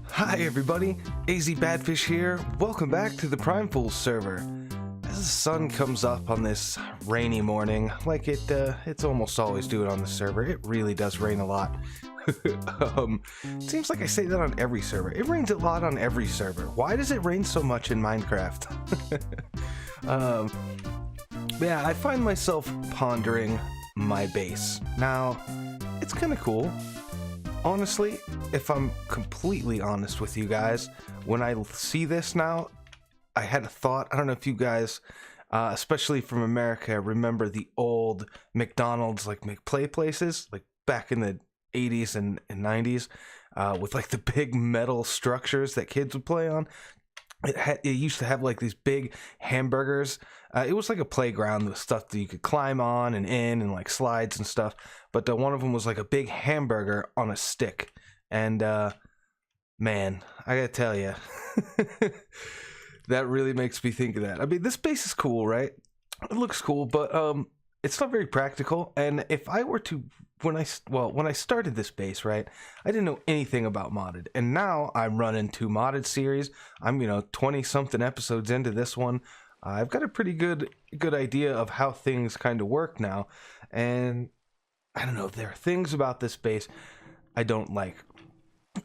Hi everybody, AZ Badfish here. Welcome back to the PrimeFools server. As the sun comes up on this rainy morning, like it's almost always doing on the server, it really does rain a lot. Seems like I say that on every server. It rains a lot on every server. Why does it rain so much in Minecraft? Yeah, I find myself pondering my base. Now, it's kind of cool. Honestly, if I'm completely honest with you guys, when I see this now, I had a thought. I don't know if you guys, especially from America, remember the old McDonald's like McPlay places, like back in the 80s and 90s, with like the big metal structures that kids would play on. It used to have like these big hamburgers. It was like a playground with stuff that you could climb on and in and like slides and stuff. But one of them was like a big hamburger on a stick. And man, I gotta tell you, that really makes me think of that. I mean, this base is cool, right? It looks cool, but it's not very practical. And if I were to, when I started this base, right, I didn't know anything about modded, and now I'm running 2 modded series. I'm 20 something episodes into this one. I've got a pretty good idea of how things kind of work now, and I don't know, there are things about this base I don't like.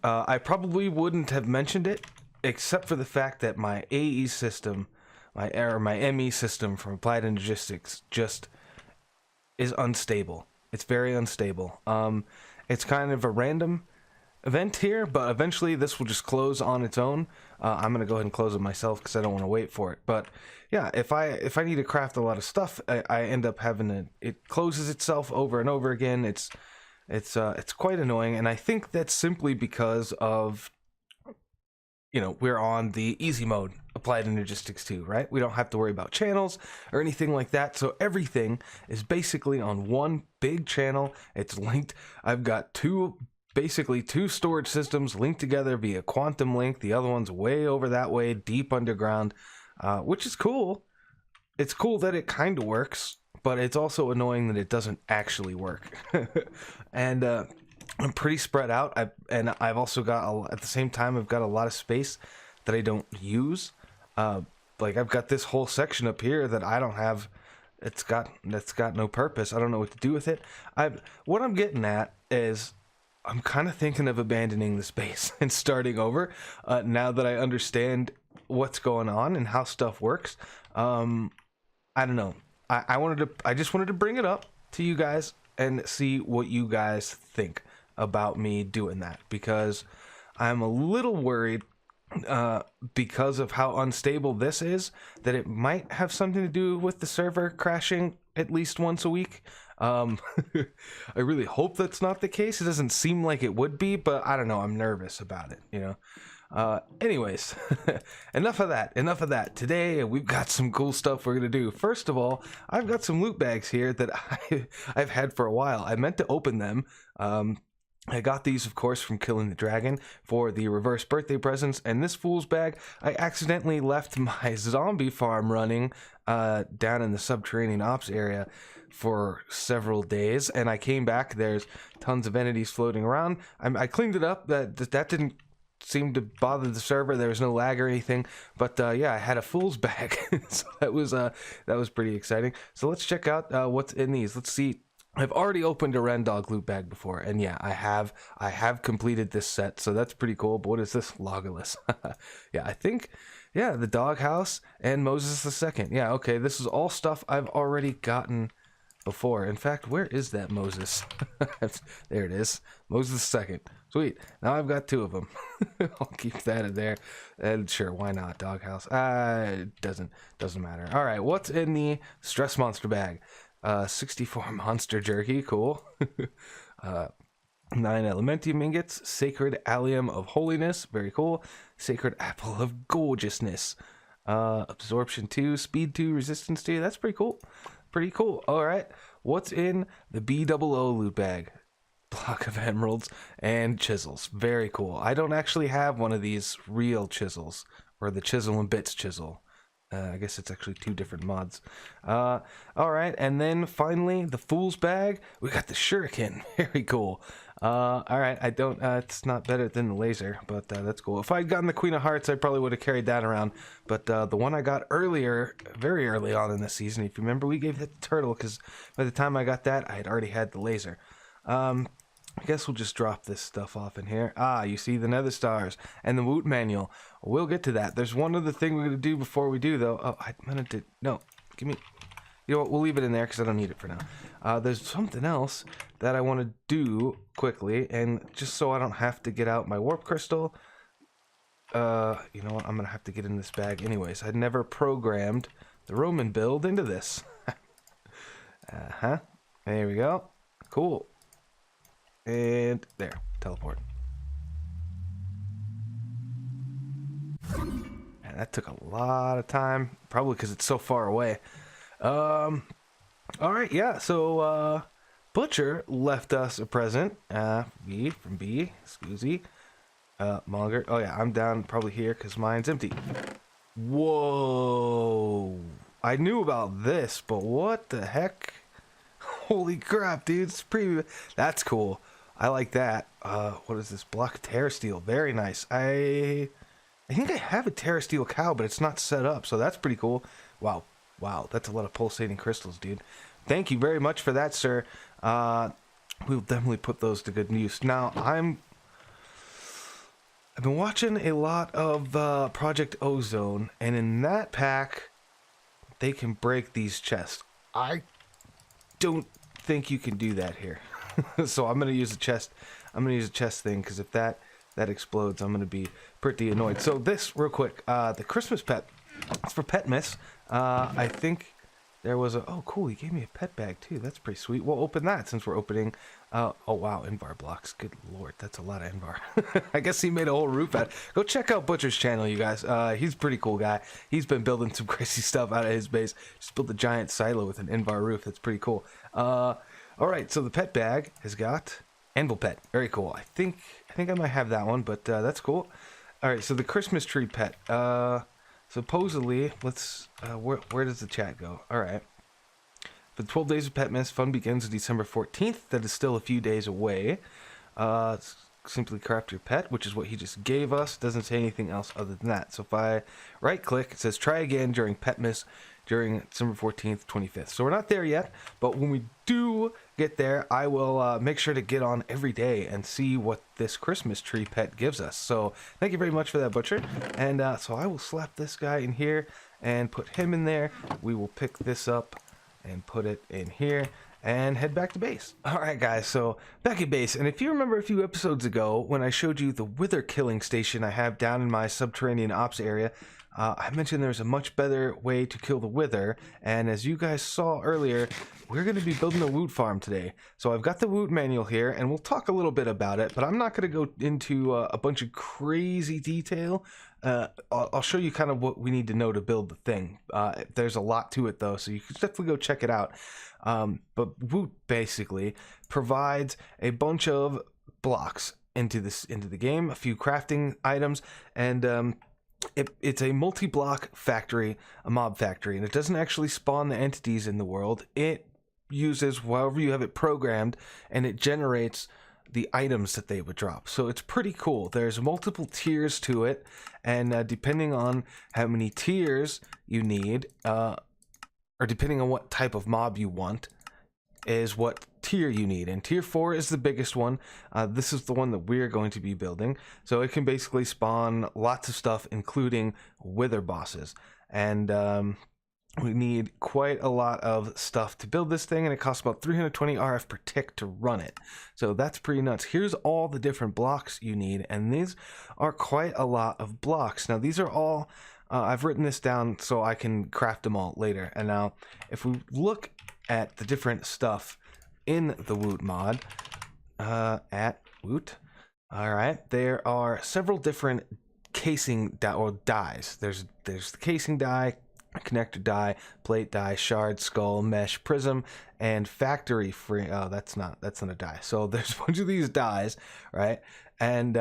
I probably wouldn't have mentioned it except for the fact that my AE system, my ME system from Applied Logistics just is unstable. It's very unstable. It's kind of a random event here, but eventually this will just close on its own. I'm gonna go ahead and close it myself because I don't want to wait for it. But yeah, if I need to craft a lot of stuff, I end up having it closes itself over and over again. It's quite annoying, and I think that's simply because of we're on the easy mode applied in Logistics 2, right? We don't have to worry about channels or anything like that, so everything is basically on one big channel. It's linked. I've got basically two storage systems linked together via quantum link. The other one's way over that way, deep underground, which is cool. It's cool that it kind of works, but it's also annoying that it doesn't actually work. And I'm pretty spread out. I've also got at the same time I've got a lot of space that I don't use. Like I've got this whole section up here that I don't have. That's got no purpose. I don't know what to do with it. What I'm getting at is I'm kind of thinking of abandoning the space and starting over. Now that I understand what's going on and how stuff works. I don't know. I just wanted to bring it up to you guys and see what you guys think about me doing that, because I'm a little worried because of how unstable this is, that it might have something to do with the server crashing at least once a week. I really hope that's not the case. It doesn't seem like it would be, but I don't know, I'm nervous about it, anyways, enough of that. Today we've got some cool stuff we're gonna do. First of all, I've got some loot bags here that I've had for a while. I meant to open them. I got these, of course, from killing the dragon for the reverse birthday presents, and this fool's bag, I accidentally left my zombie farm running down in the subterranean ops area for several days, and I came back, there's tons of entities floating around. I cleaned it up. That didn't seem to bother the server. There was no lag or anything, but yeah, I had a fool's bag. So that was pretty exciting. So let's check out what's in these. Let's see. I've already opened a Rendog loot bag before, and yeah, I have completed this set, so that's pretty cool. But what is this? Logolus. Yeah, I think, yeah, the doghouse and Moses II. Yeah, okay, this is all stuff I've already gotten before. In fact, where is that Moses? There it is, Moses II. Sweet. Now I've got 2 of them. I'll keep that in there. And sure, why not? Doghouse. It doesn't matter. All right, what's in the stress monster bag? 64 monster jerky, cool. 9 elementium ingots, sacred allium of holiness, very cool. Sacred apple of gorgeousness. Absorption 2, speed 2, resistance 2. That's pretty cool. Pretty cool. All right, what's in the BOO loot bag? Block of emeralds and chisels. Very cool. I don't actually have one of these real chisels, or the chisel and bits chisel. I guess it's actually 2 different mods. All right, and then finally the Fool's Bag. We got the Shuriken. Very cool. All right, I don't. It's not better than the laser, but that's cool. If I'd gotten the Queen of Hearts, I probably would have carried that around. But the one I got earlier, very early on in the season, if you remember, we gave that to Turtle because by the time I got that, I had already had the laser. I guess we'll just drop this stuff off in here. Ah, you see the Nether Stars and the Woot manual. We'll get to that. There's one other thing we're going to do before we do, though. Oh, I meant to... No, give me... You know what? We'll leave it in there because I don't need it for now. There's something else that I want to do quickly, and just so I don't have to get out my warp crystal... you know what? I'm going to have to get in this bag anyways. I'd never programmed the Roman build into this. Uh-huh. There we go. Cool. And there, teleport. And that took a lot of time, probably because it's so far away. All right, yeah. So Butcher left us a present. B from B, Skoozi, Monger. Oh yeah, I'm down probably here because mine's empty. Whoa! I knew about this, but what the heck? Holy crap, dude! It's pretty. That's cool. I like that. What is this? Block Terra Steel. Very nice. I think I have a Terra Steel cow, but it's not set up, so that's pretty cool. Wow. Wow, that's a lot of pulsating crystals, dude. Thank you very much for that, sir. We'll definitely put those to good use. Now, I've been watching a lot of Project Ozone, and in that pack, they can break these chests. I don't think you can do that here. So I'm gonna use a chest. I'm gonna use a chest thing because if that explodes, I'm gonna be pretty annoyed. So this, real quick, the Christmas pet. It's for Petmas. I think there was a. Oh, cool. He gave me a pet bag too. That's pretty sweet. We'll open that since we're opening. Oh wow, Invar blocks. Good lord, that's a lot of Invar. I guess he made a whole roof out. Go check out Butcher's channel, you guys. He's a pretty cool guy. He's been building some crazy stuff out of his base. Just built a giant silo with an Invar roof. That's pretty cool. All right, so the pet bag has got Anvil Pet. Very cool. I think I might have that one, but that's cool. All right, so the Christmas tree pet. Supposedly, let's. Where does the chat go? All right. For the 12 days of Petmas, fun begins December 14th. That is still a few days away. Simply craft your pet, which is what he just gave us. Doesn't say anything else other than that. So if I right-click, it says try again during Petmas during December 14th, 25th. So we're not there yet, but when we do get there, I will make sure to get on every day and see what this Christmas tree pet gives us. So thank you very much for that, Butcher. And so I will slap this guy in here and put him in there. We will pick this up and put it in here and head back to base. Alright guys, so back at base, and if you remember a few episodes ago when I showed you the wither killing station I have down in my subterranean ops area, I mentioned there's a much better way to kill the wither, and as you guys saw earlier, we're going to be building a Woot farm today. So I've got the Woot manual here, and we'll talk a little bit about it, but I'm not going to go into a bunch of crazy detail. I'll show you kind of what we need to know to build the thing. There's a lot to it though, so you can definitely go check it out. But Woot basically provides a bunch of blocks into the game, a few crafting items, and it's a multi-block factory, a mob factory, and it doesn't actually spawn the entities in the world. It uses however you have it programmed, and it generates the items that they would drop. So it's pretty cool. There's multiple tiers to it, and depending on how many tiers you need, or depending on what type of mob you want, is what tier you need. And tier 4 is the biggest one. This is the one that we're going to be building. So it can basically spawn lots of stuff, including wither bosses. And we need quite a lot of stuff to build this thing, and it costs about 320 RF per tick to run it. So that's pretty nuts. Here's all the different blocks you need, and these are quite a lot of blocks. Now these are all I've written this down so I can craft them all later. And now if we look at the different stuff in the Woot mod, at Woot, all right, there are several different casing dies. There's the casing die, connector die, plate die, shard, skull, mesh, prism, and factory free. Oh, that's not a die. So there's a bunch of these dies, right? And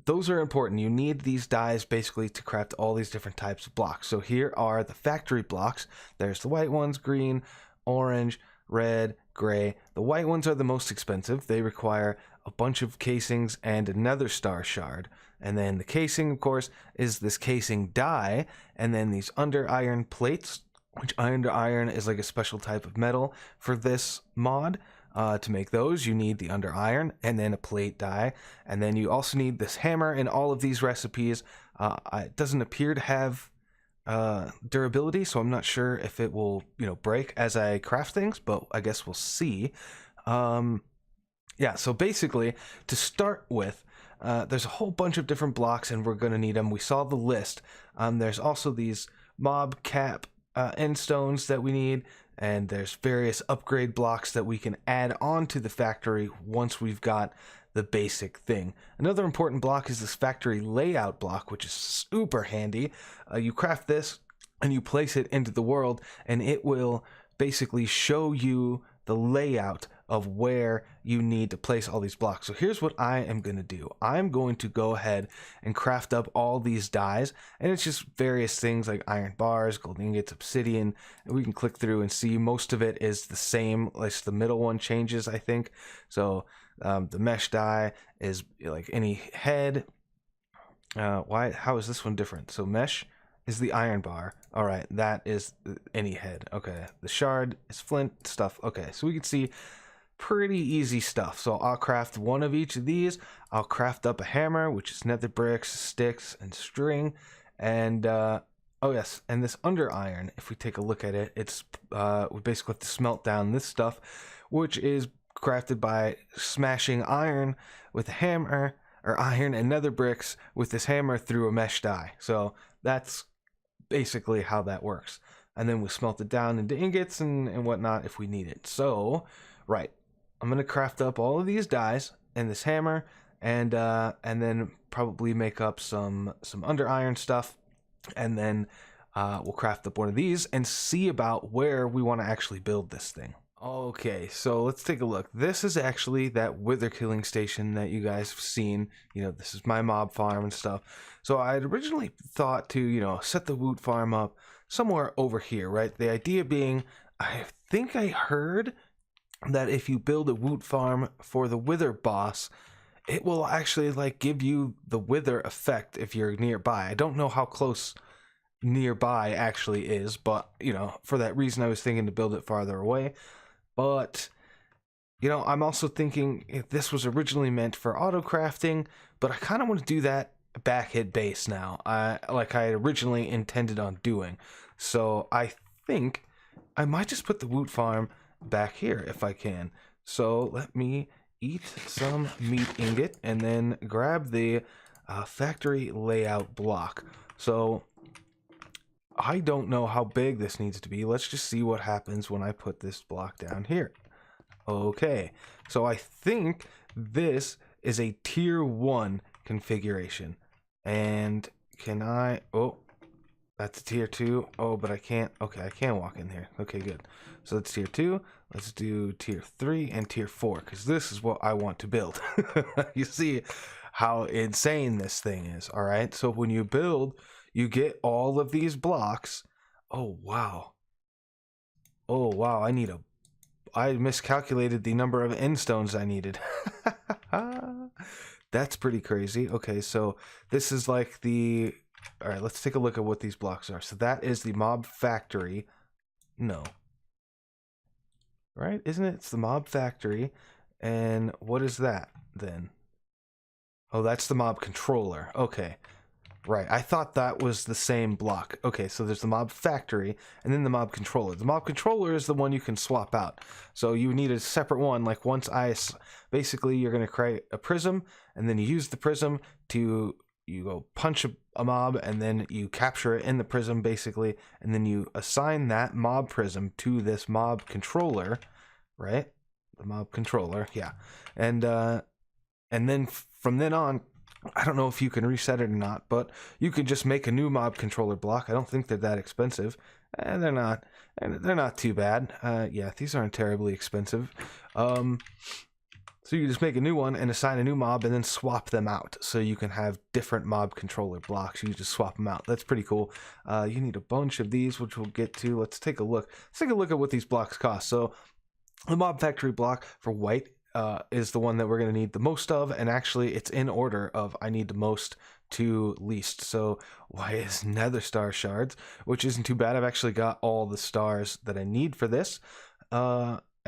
those are important. You need these dyes basically to craft all these different types of blocks. So here are the factory blocks. There's the white ones, green, orange, red, gray. The white ones are the most expensive. They require a bunch of casings and a Nether Star shard. And then the casing, of course, is this casing dye. And then these under iron plates, which under iron is like a special type of metal for this mod. To make those, you need the under iron and then a plate die. And then you also need this hammer in all of these recipes. It doesn't appear to have durability, so I'm not sure if it will, break as I craft things, but I guess we'll see. Yeah, so basically, to start with, there's a whole bunch of different blocks and we're going to need them. We saw the list. There's also these mob cap end stones that we need, and there's various upgrade blocks that we can add on to the factory once we've got the basic thing. Another important block is this factory layout block, which is super handy. You craft this and you place it into the world, and it will basically show you the layout of where you need to place all these blocks. So here's what I am going to do. I'm going to go ahead and craft up all these dyes, and it's just various things like iron bars, gold ingots, obsidian, and we can click through and see most of it is the same. Like the middle one changes, I think. So the mesh dye is like any head. How is this one different? So mesh is the iron bar. All right, that is any head. Okay, the shard is flint stuff. Okay, so we can see pretty easy stuff. So I'll craft one of each of these. I'll craft up a hammer, which is nether bricks, sticks, and string. And oh yes, and this under iron, if we take a look at it, it's we basically have to smelt down this stuff, which is crafted by smashing iron with a hammer, or iron and nether bricks with this hammer through a mesh die. So that's basically how that works. And then we smelt it down into ingots and whatnot if we need it. So, right, I'm gonna craft up all of these dyes and this hammer, and then probably make up some under iron stuff, and then we'll craft up one of these and see about where we want to actually build this thing. Okay, so let's take a look. This is actually that wither killing station that you guys have seen. This is my mob farm and stuff. So I had originally thought to, set the Woot farm up somewhere over here, right? The idea being, I think I heard that if you build a Woot farm for the wither boss, it will actually like give you the wither effect if you're nearby. I don't know how close nearby actually is, but for that reason I was thinking to build it farther away. But I'm also thinking if this was originally meant for auto crafting, but I kind of want to do that back at base now, like I had originally intended on doing. So I think I might just put the Woot farm back here if I can. So let me eat some meat ingot and then grab the factory layout block. So I don't know how big this needs to be. Let's just see what happens when I put this block down here. Okay, so I think this is a tier 1 configuration. And can I... Oh, that's a tier 2. Oh, but I can't... Okay, I can walk in here. Okay, good. So that's tier 2. Let's do tier 3 and tier 4, because this is what I want to build. You see how insane this thing is, all right? So when you build, you get all of these blocks. Oh, wow. Oh, wow, I miscalculated the number of end stones I needed. That's pretty crazy. Okay, so this is like the... All right, let's take a look at what these blocks are. So that is the mob factory. No. Right? Isn't it? It's the mob factory. And what is that then? Oh, that's the mob controller. Okay. Right. I thought that was the same block. Okay, so there's the mob factory and then the mob controller. The mob controller is the one you can swap out. So you need a separate one. Like once basically you're going to create a prism, and then you use the prism to... You go punch a mob, and then you capture it in the prism, basically, and then you assign that mob prism to this mob controller, right? The mob controller, yeah. And then from then on, I don't know if you can reset it or not, but you can just make a new mob controller block. I don't think they're that expensive, and they're not too bad. Yeah, these aren't terribly expensive. So you just make a new one and assign a new mob and then swap them out. So you can have different mob controller blocks. You just swap them out. That's pretty cool. You need a bunch of these, which we'll get to. Let's take a look. Let's take a look at what these blocks cost. So the mob factory block for white is the one that we're going to need the most of. And actually, it's in order of I need the most to least. So white is Nether Star shards, which isn't too bad. I've actually got all the stars that I need for this.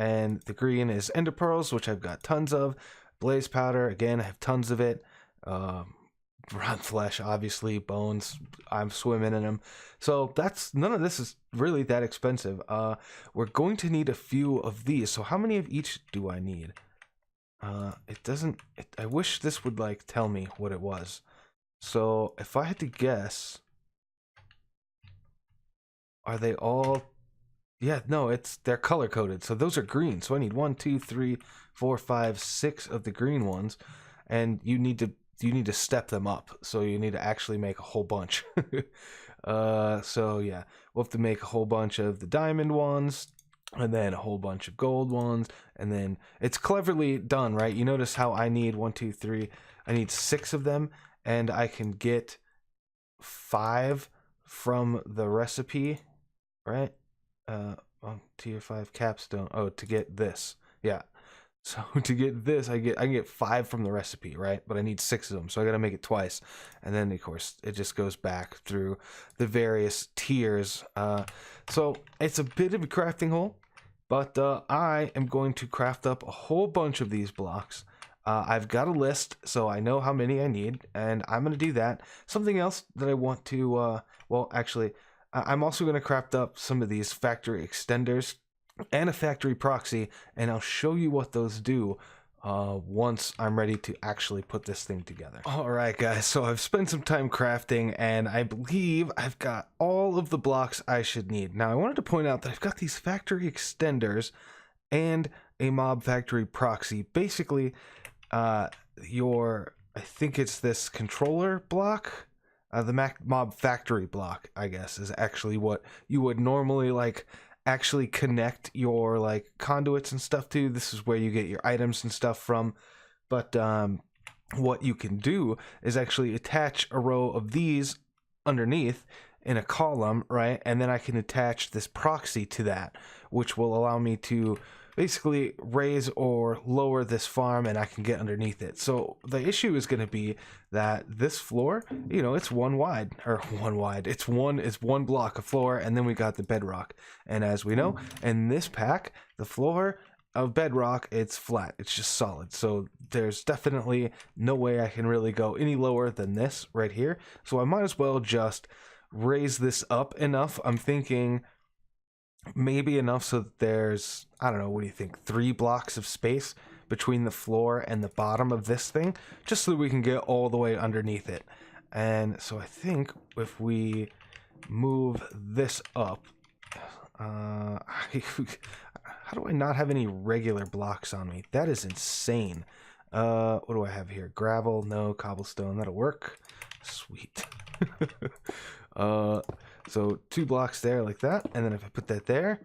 And the green is ender pearls, which I've got tons of. Blaze powder, again, I have tons of it. Rotten flesh, obviously. Bones, I'm swimming in them. So none of this is really that expensive. We're going to need a few of these. So how many of each do I need? It doesn't. I wish this would like tell me what it was. So if I had to guess, are they all? Yeah, no, they're color coded. So those are green. So I need 1, 2, 3, 4, 5, 6 of the green ones, and you need to step them up. So you need to actually make a whole bunch. So yeah, we'll have to make a whole bunch of the diamond ones, and then a whole bunch of gold ones, and then it's cleverly done, right? You notice how I need 1, 2, 3. I need 6 of them, and I can get 5 from the recipe, right? Tier 5 capstone. Oh, to get this. Yeah. So to get this, I can get 5 from the recipe, right? But I need 6 of them, so I gotta make it twice. And then of course it just goes back through the various tiers. So it's a bit of a crafting hole, but I am going to craft up a whole bunch of these blocks. I've got a list, so I know how many I need, and I'm gonna do that. Something else that I want to well, actually, I'm also going to craft up some of these factory extenders and a factory proxy, and I'll show you what those do once I'm ready to actually put this thing together. Alright guys, so I've spent some time crafting, and I believe I've got all of the blocks I should need. Now I wanted to point out that I've got these factory extenders and a mob factory proxy. Basically, I think it's this controller block. The mob factory block, I guess, is actually what you would normally like actually connect your like conduits and stuff to. This is where you get your items and stuff from. But what you can do is actually attach a row of these underneath in a column, right? And then I can attach this proxy to that, which will allow me to basically raise or lower this farm, and I can get underneath it. So the issue is going to be that this floor, you know, it's one wide. It's one block of floor, and then we got the bedrock. And as we know, in this pack, the floor of bedrock, it's flat. It's just solid. So there's definitely no way I can really go any lower than this right here. So I might as well just raise this up enough. I'm thinking maybe enough so that there's, I don't know, what do you think, 3 blocks of space between the floor and the bottom of this thing, just so that we can get all the way underneath it. And so I think if we move this up, how do I not have any regular blocks on me? That is insane. What do I have here? Gravel, no. Cobblestone, that'll work. Sweet. So 2 blocks there like that, and then if I put that there,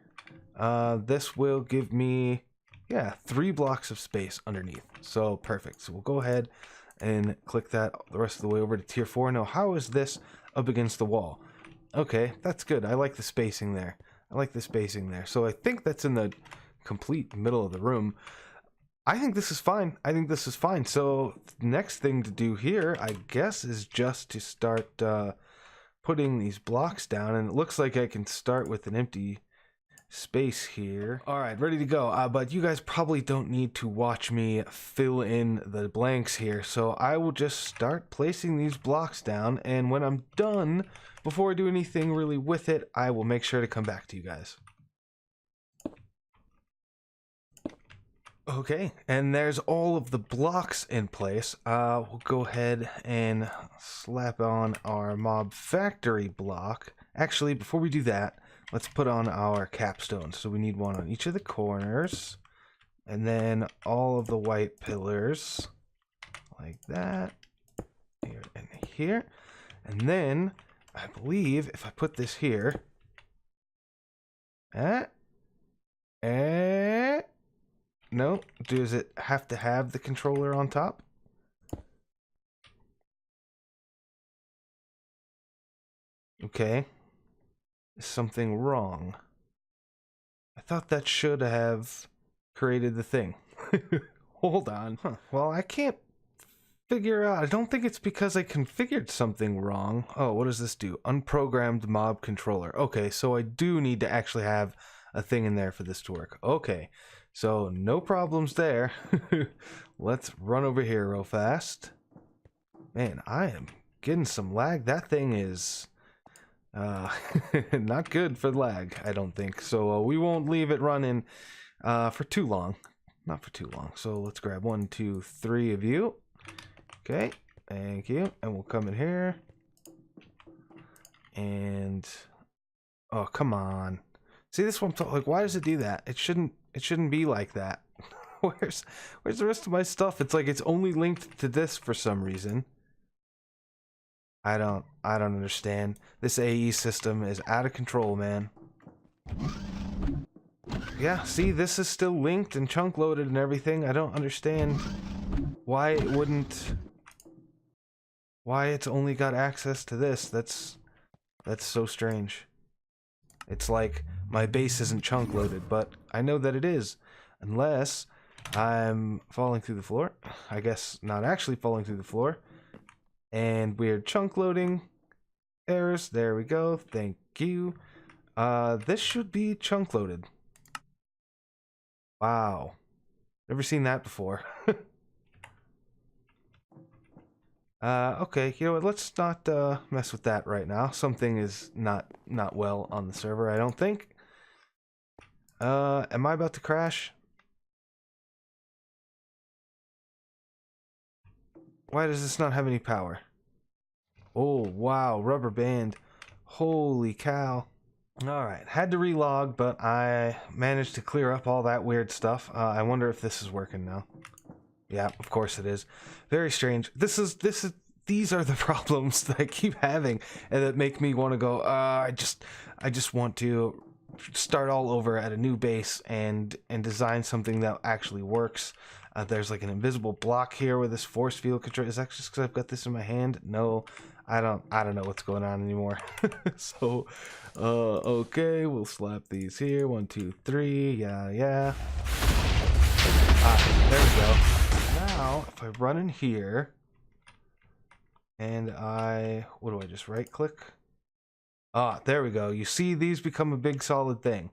this will give me, yeah, 3 blocks of space underneath. So perfect. So we'll go ahead and click that the rest of the way over to tier 4. Now, how is this up against the wall? Okay, that's good. I like the spacing there. So I think that's in the complete middle of the room. I think this is fine. So next thing to do here, I guess, is just to start putting these blocks down, and it looks like I can start with an empty space here. All right, ready to go. But you guys probably don't need to watch me fill in the blanks here, so I will just start placing these blocks down, and when I'm done, before I do anything really with it, I will make sure to come back to you guys. Okay, and there's all of the blocks in place. We'll go ahead and slap on our mob factory block. Actually, before we do that, let's put on our capstones. So we need one on each of the corners, and then all of the white pillars, like that, here and here. And then, I believe, if I put this here, No? Does it have to have the controller on top? Okay. Is something wrong? I thought that should have created the thing. Hold on. Huh. Well, I can't figure out. I don't think it's because I configured something wrong. Oh, what does this do? Unprogrammed mob controller. Okay, so I do need to actually have a thing in there for this to work. Okay, so no problems there. Let's run over here real fast. Man, I am getting some lag. That thing is not good for lag, I don't think. So we won't leave it running for too long. Not for too long. So let's grab 1, 2, 3 of you. Okay, thank you. And we'll come in here. And oh, come on. See, this one, like, why does it do that? It shouldn't be like that. Where's the rest of my stuff? It's like it's only linked to this for some reason. I don't understand. This AE system is out of control, man. Yeah, see, this is still linked and chunk loaded and everything. I don't understand why it wouldn't... Why it's only got access to this. That's so strange. It's like my base isn't chunk loaded, but I know that it is. Unless I'm falling through the floor. I guess not actually falling through the floor. And weird chunk loading errors. There we go. Thank you. This should be chunk loaded. Wow. Never seen that before. Okay, you know what, let's not mess with that right now. Something is not well on the server, I don't think. Am I about to crash? Why does this not have any power? Oh, wow, rubber band. Holy cow. Alright, had to relog, but I managed to clear up all that weird stuff. I wonder if this is working now. Yeah, of course it is. Very strange. These are the problems that I keep having and that make me want to go, I just want to start all over at a new base and design something that actually works. There's like an invisible block here with this force field control. Is that just because I've got this in my hand? No, I don't know what's going on anymore. So, okay, we'll slap these here. 1, 2, 3. Yeah. There we go. Now, if I run in here, and what do I just right click? There we go. You see these become a big solid thing.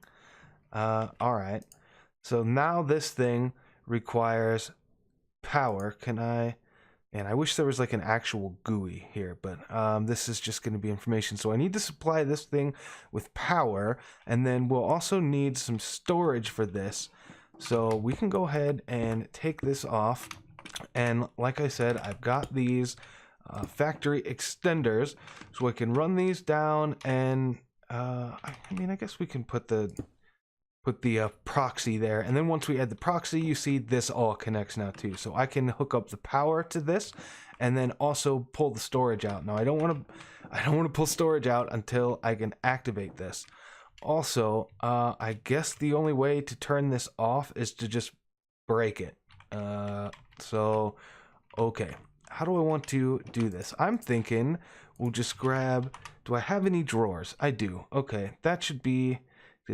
Alright. So now this thing requires power. And I wish there was like an actual GUI here, but this is just going to be information. So I need to supply this thing with power, and then we'll also need some storage for this. So we can go ahead and take this off. And like I said, I've got these factory extenders, so I can run these down, and I mean, I guess we can put the proxy there, and then once we add the proxy, you see this all connects now too. So I can hook up the power to this, and then also pull the storage out. Now I don't want to pull storage out until I can activate this. Also, I guess the only way to turn this off is to just break it. So, okay. How do I want to do this? I'm thinking we'll just grab... Do I have any drawers? I do. Okay, that should be...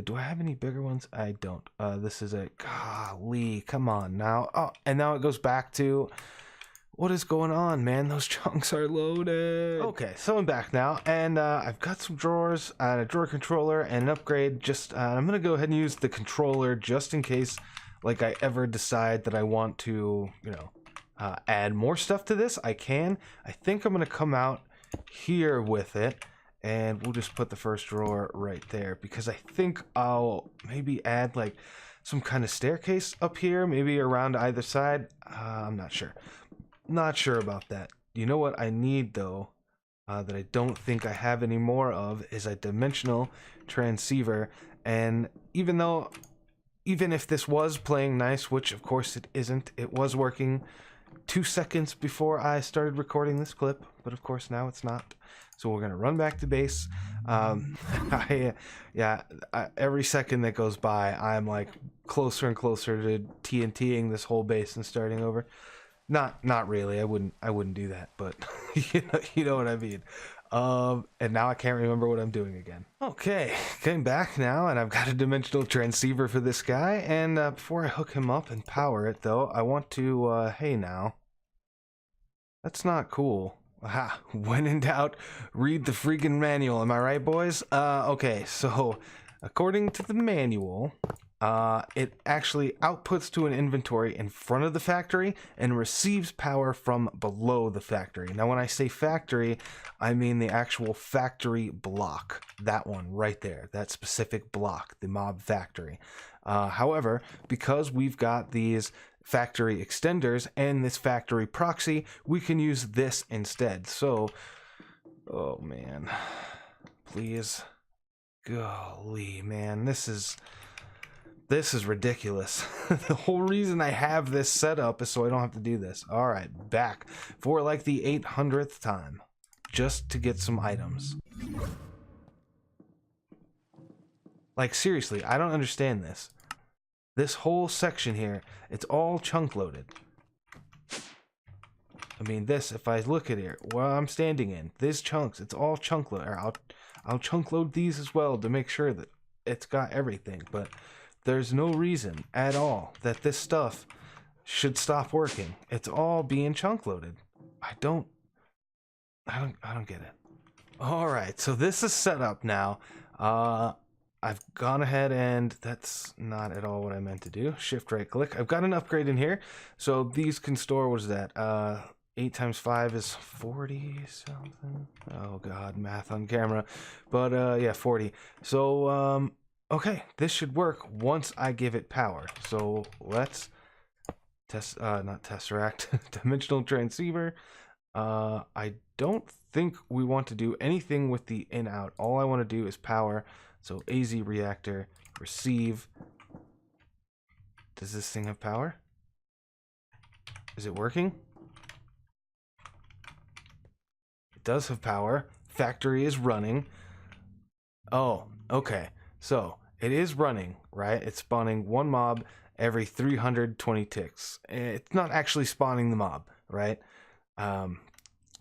Do I have any bigger ones? I don't. This is a... Golly, come on now. Oh, and now it goes back to... What is going on, man? Those chunks are loaded. Okay, so I'm back now, and I've got some drawers, a drawer controller, and an upgrade. I'm going to go ahead and use the controller just in case, like, I ever decide that I want to, you know, add more stuff to this. I can. I think I'm going to come out here with it, and we'll just put the first drawer right there, because I think I'll maybe add, like, some kind of staircase up here, maybe around either side. I'm not sure. Not sure about that. You know what I need, though, that I don't think I have any more of, is a dimensional transceiver. And even if this was playing nice, which of course it isn't, it was working 2 seconds before I started recording this clip, but of course now it's not. So we're gonna run back to base. Every second that goes by, I'm like closer and closer to TNTing this whole base and starting over. Not really. I wouldn't do that, but you know what I mean. And now I can't remember what I'm doing again. Okay, getting back now, and I've got a dimensional transceiver for this guy. And before I hook him up and power it, though, I want to, hey now. That's not cool. Aha, when in doubt, read the freaking manual. Am I right, boys? Okay, so according to the manual, it actually outputs to an inventory in front of the factory and receives power from below the factory. Now, when I say factory, I mean the actual factory block. That one right there, that specific block, the mob factory. However, because we've got these factory extenders and this factory proxy, we can use this instead. So, oh man, please, golly, man, this is ridiculous. The whole reason I have this set up is so I don't have to do this. All right, back for like the 800th time, just to get some items. Like, seriously, I don't understand this. This whole section here, it's all chunk loaded. I mean, this, if I look at here, where I'm standing in, these chunks, it's all chunk load. I'll chunk load these as well to make sure that it's got everything, but there's no reason at all that this stuff should stop working. It's all being chunk loaded. I don't get it. All right, so this is set up now. I've gone ahead and that's not at all what I meant to do. Shift right click. I've got an upgrade in here. So these can store, what is that? 8 times 5 is 40 something. Oh God, math on camera. But yeah, 40. So okay, this should work once I give it power. So let's test, not tesseract, dimensional transceiver. I don't think we want to do anything with the in out. All I want to do is power. So AZ reactor, receive. Does this thing have power? Is it working? It does have power. Factory is running. Oh, okay. So it is running, right? It's spawning one mob every 320 ticks. It's not actually spawning the mob, right?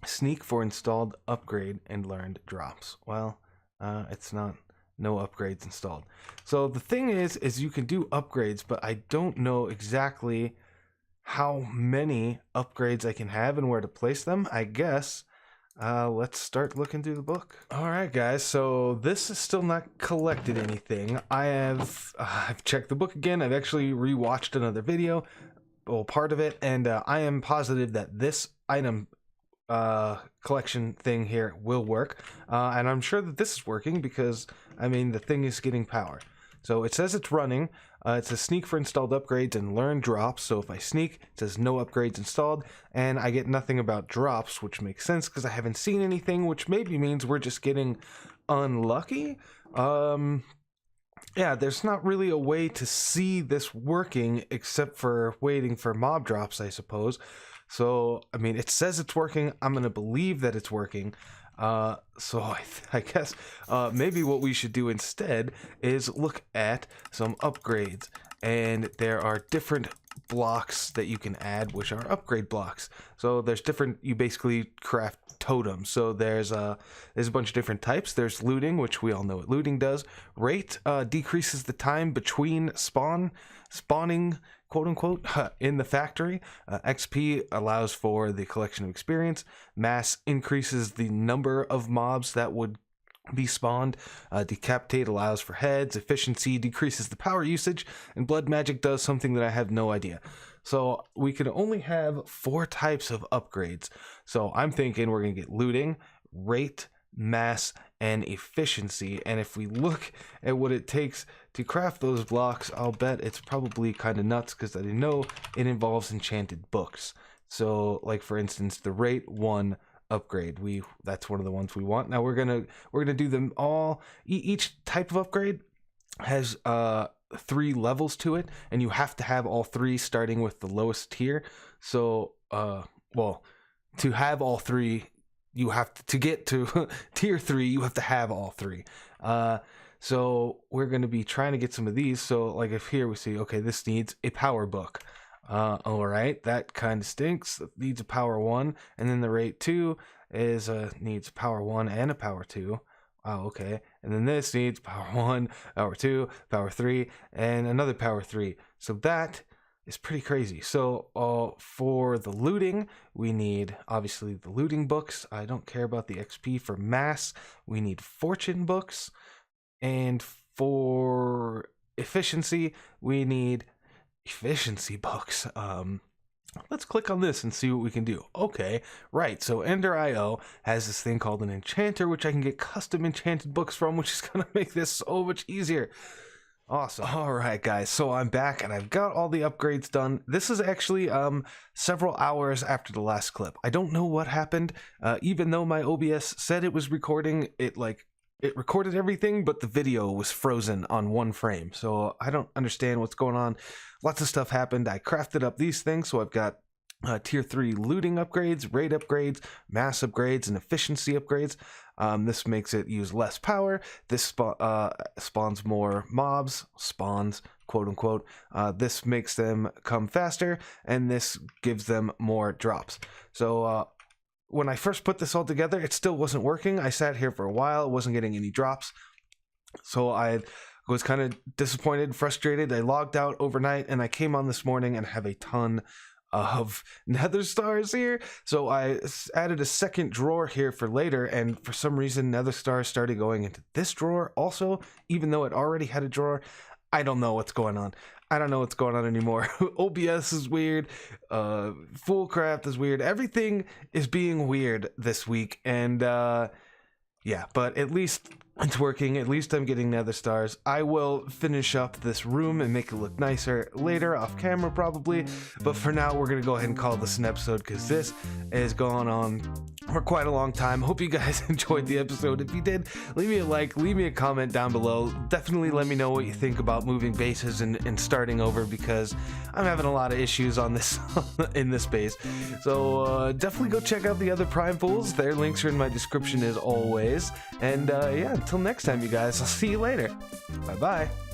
Sneak for installed upgrade and learned drops. Well, it's not. No upgrades installed. So the thing is you can do upgrades, but I don't know exactly how many upgrades I can have and where to place them. I guess let's start looking through the book. All right, guys. So this is still not collected anything. I've checked the book again. I've actually rewatched another video, well, part of it, and I am positive that this item collection thing here will work, and I'm sure that this is working because I mean the thing is getting power. So it says it's running. It says sneak for installed upgrades and learn drops. So if I sneak, it says no upgrades installed, and I get nothing about drops, which makes sense because I haven't seen anything, which maybe means we're just getting unlucky. Yeah, there's not really a way to see this working except for waiting for mob drops, I suppose. So, I mean, it says it's working. I'm going to believe that it's working. So I guess maybe what we should do instead is look at some upgrades. And there are different blocks that you can add, which are upgrade blocks. So there's different, you basically craft totems. So there's a bunch of different types. There's looting, which we all know what looting does. Rate decreases the time between spawning, quote unquote, in the factory. XP allows for the collection of experience. Mass increases the number of mobs that would be spawned. Decapitate allows for heads. Efficiency decreases the power usage, and blood magic does something that I have no idea. So we can only have 4 types of upgrades. So I'm thinking we're gonna get looting, rate, mass, and efficiency. And if we look at what it takes to craft those blocks, I'll bet it's probably kind of nuts because I know it involves enchanted books. So like for instance, the rate 1 upgrade, that's one of the ones we want. Now we're gonna do them all. Each type of upgrade has 3 levels to it, and you have to have all 3 starting with the lowest tier. So well, to have all three, you have to get to tier 3, you have to have all three. So we're going to be trying to get some of these. So like if here we see, okay, this needs a power book. All right, that kind of stinks. It needs a power 1, and then the rate 2 is needs power 1 and a power 2. Wow, okay. And then this needs power 1, power 2, power 3, and another power 3. So that is pretty crazy. So for the looting, we need obviously the looting books. I don't care about the XP. For mass, we need fortune books. And for efficiency, we need efficiency books. Let's click on this and see what we can do. Okay, right, so Ender.io has this thing called an enchanter, which I can get custom enchanted books from, which is gonna make this so much easier. Awesome. All right, guys, so I'm back and I've got all the upgrades done. This is actually several hours after the last clip. I don't know what happened. Even though my OBS said it was recording, it recorded everything, but the video was frozen on 1 frame. So I don't understand what's going on. Lots of stuff happened. I crafted up these things. So I've got tier 3 looting upgrades, raid upgrades, mass upgrades, and efficiency upgrades. This makes it use less power. This spawns more mobs, spawns, quote unquote. This makes them come faster, and this gives them more drops. So when I first put this all together, it still wasn't working. I sat here for a while, it wasn't getting any drops. So I was kind of disappointed, frustrated. I logged out overnight and I came on this morning and have a ton of Nether Stars here. So I added a second drawer here for later, and for some reason Nether Stars started going into this drawer also, even though it already had a drawer. I don't know what's going on. I don't know what's going on anymore. OBS is weird. FoolCraft is weird. Everything is being weird this week. And yeah, but at least it's working. At least I'm getting Nether Stars. I will finish up this room and make it look nicer later, off camera probably. But for now, we're going to go ahead and call this an episode because this is going on for quite a long time. Hope you guys enjoyed the episode. If you did, leave me a like, leave me a comment down below. Definitely let me know what you think about moving bases and starting over, because I'm having a lot of issues on this in this base. So definitely go check out the other PrimeFools. Their links are in my description as always. And yeah, until next time, you guys, I'll see you later. Bye-bye.